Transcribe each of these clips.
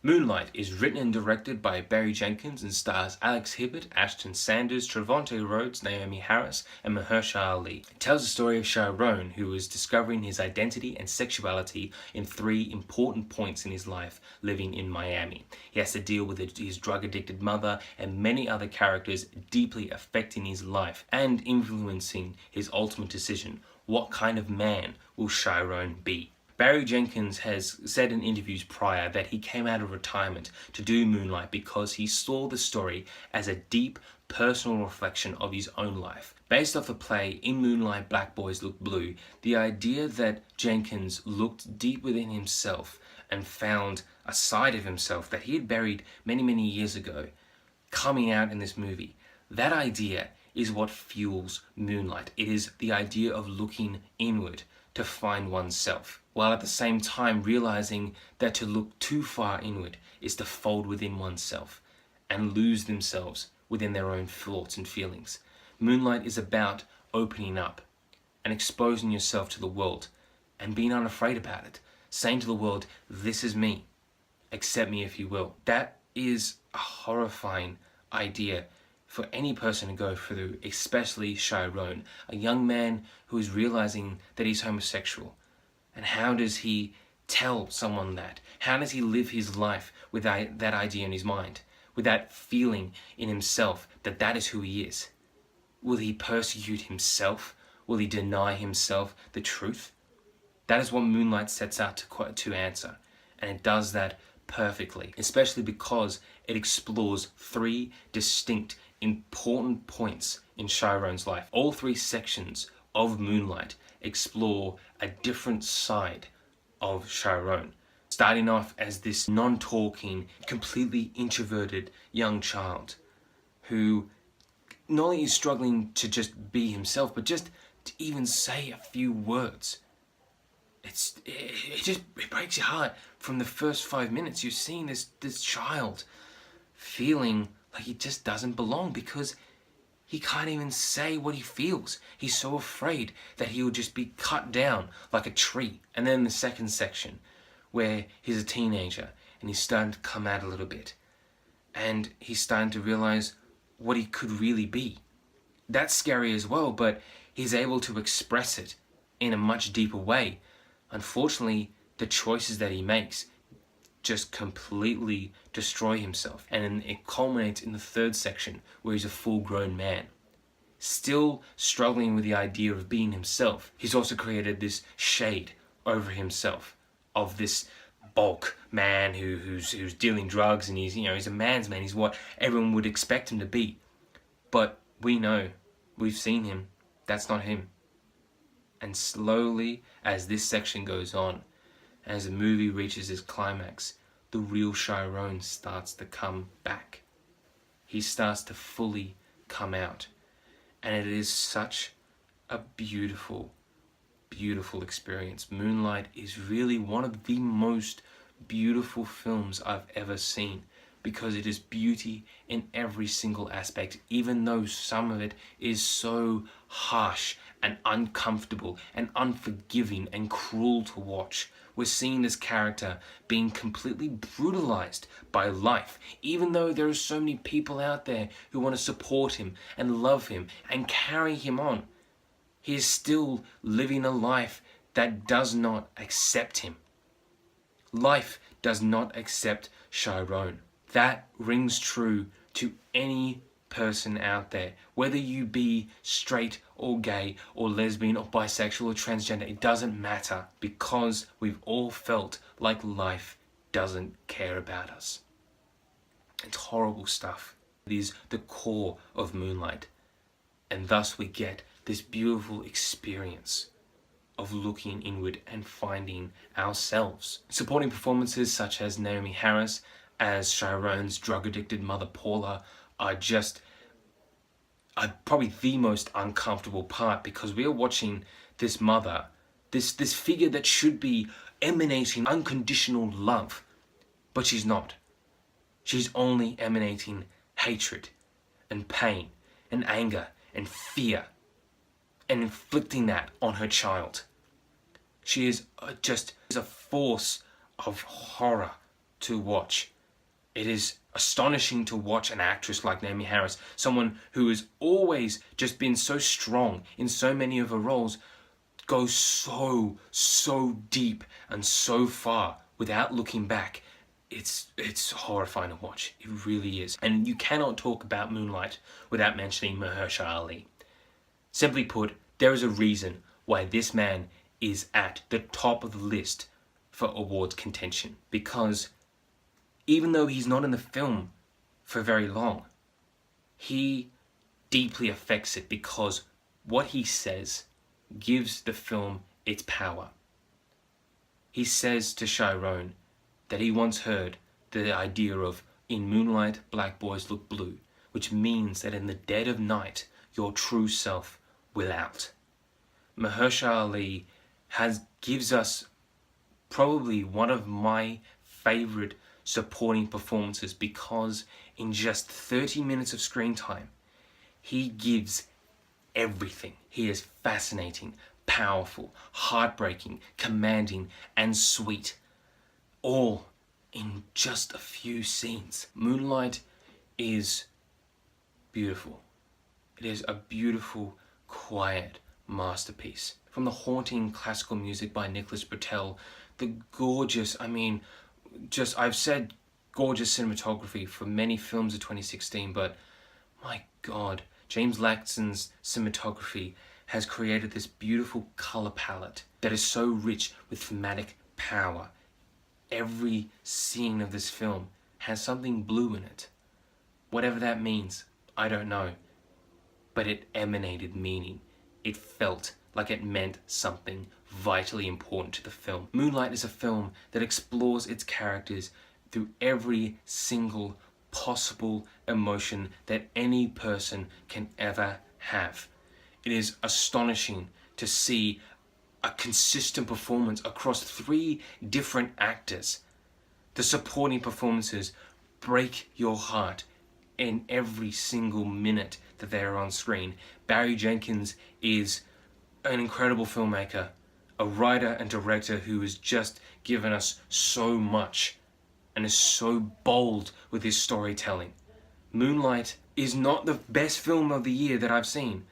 Moonlight is written and directed by Barry Jenkins and stars Alex Hibbert, Ashton Sanders, Trevante Rhodes, Naomie Harris, and Mahershala. It tells the story of Chiron, who is discovering his identity and sexuality in 3 important points in his life living in Miami. He has to deal with his drug-addicted mother and many other characters deeply affecting his life and influencing his ultimate decision. What kind of man will Chiron be? Barry Jenkins has said in interviews prior that he came out of retirement to do Moonlight because he saw the story as a deep, personal reflection of his own life. Based off the play In Moonlight Black Boys Look Blue, the idea that Jenkins looked deep within himself and found a side of himself that he had buried many years ago coming out in this movie, that idea is what fuels Moonlight. It is the idea of looking inward to find oneself, while at the same time realizing that to look too far inward is to fold within oneself and lose themselves within their own thoughts and feelings. Moonlight is about opening up and exposing yourself to the world and being unafraid about it, saying to the world, this is me, accept me if you will. That is a horrifying idea for any person to go through, especially Chiron, a young man who is realizing that he's homosexual. And how does he tell someone that? How does he live his life with that idea in his mind, with that feeling in himself that that is who he is? Will he persecute himself? Will he deny himself the truth? That is what Moonlight sets out to answer, and it does that perfectly, especially because it explores 3 distinct important points in Chiron's life. All 3 sections of Moonlight explore a different side of Chiron, starting off as this non-talking, completely introverted young child who not only is struggling to just be himself, but just to even say a few words. It breaks your heart. From the first 5 minutes, you're seeing this child feeling like he just doesn't belong because he can't even say what he feels. He's so afraid that he will just be cut down like a tree. And then the second section, where he's a teenager and he's starting to come out a little bit, and he's starting to realize what he could really be. That's scary as well, but he's able to express it in a much deeper way. Unfortunately, the choices that he makes just completely destroy himself. And it culminates in the 3rd section, where he's a full-grown man, still struggling with the idea of being himself. He's also created this shade over himself of this bulk man who's dealing drugs, and he's a man's man. He's what everyone would expect him to be. But we know, we've seen him, that's not him. And slowly, as this section goes on, as the movie reaches its climax, the real Chiron starts to come back. He starts to fully come out. And it is such a beautiful, beautiful experience. Moonlight is really one of the most beautiful films I've ever seen, because it is beauty in every single aspect, even though some of it is so harsh and uncomfortable and unforgiving and cruel to watch. We're seeing this character being completely brutalized by life, even though there are so many people out there who want to support him and love him and carry him on. He is still living a life that does not accept him. Life does not accept Chiron. That rings true to any person out there, whether you be straight or gay or lesbian or bisexual or transgender. It doesn't matter, because we've all felt like life doesn't care about us. It's horrible stuff. It is the core of Moonlight, and thus we get this beautiful experience of looking inward and finding ourselves. Supporting performances such as Naomie Harris as Chiron's drug-addicted mother Paula are probably the most uncomfortable part, because we are watching this mother, this figure that should be emanating unconditional love, but she's not. She's only emanating hatred and pain and anger and fear, and inflicting that on her child. She is just a force of horror to watch. It is astonishing to watch an actress like Naomie Harris, someone who has always just been so strong in so many of her roles, go so deep and so far without looking back. It's horrifying to watch. It really is. And you cannot talk about Moonlight without mentioning Mahershala Ali. Simply put, there is a reason why this man is at the top of the list for awards contention. Because even though he's not in the film for very long, he deeply affects it because what he says gives the film its power. He says to Chiron that he once heard the idea of, in moonlight, black boys look blue, which means that in the dead of night, your true self will out. Mahershala Ali gives us probably one of my favorite supporting performances because in just 30 minutes of screen time, he gives everything. He is fascinating, powerful, heartbreaking, commanding, and sweet, all in just a few scenes. Moonlight is beautiful. It is a beautiful, quiet masterpiece. From the haunting classical music by Nicholas Britell, the gorgeous, I've said gorgeous cinematography for many films of 2016, but my God, James Laxton's cinematography has created this beautiful color palette that is so rich with thematic power. Every scene of this film has something blue in it. Whatever that means, I don't know. But it emanated meaning. It felt like it meant something vitally important to the film. Moonlight is a film that explores its characters through every single possible emotion that any person can ever have. It is astonishing to see a consistent performance across 3 different actors. The supporting performances break your heart in every single minute that they are on screen. Barry Jenkins is an incredible filmmaker, a writer and director who has just given us so much and is so bold with his storytelling. Moonlight is not the best film of the year that I've seen.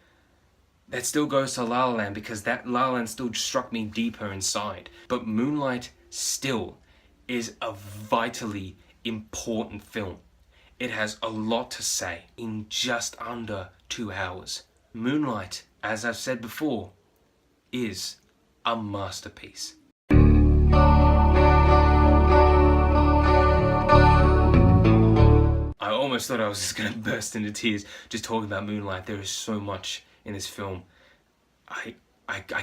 That still goes to La La Land because that La La Land still struck me deeper inside. But Moonlight still is a vitally important film. It has a lot to say in just under 2 hours. Moonlight, as I've said before, is a masterpiece. I almost thought I was just going to burst into tears just talking about Moonlight. There is so much in this film. I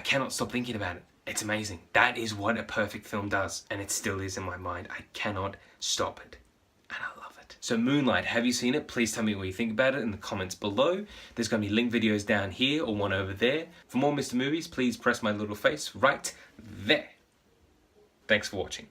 cannot stop thinking about it. It's amazing. That is what a perfect film does, and it still is in my mind. I cannot stop it, and I love it. So Moonlight, have you seen it? Please tell me what you think about it in the comments below. There's going to be link videos down here or one over there. For more Mr. Movies, please press my little face right there. Thanks for watching.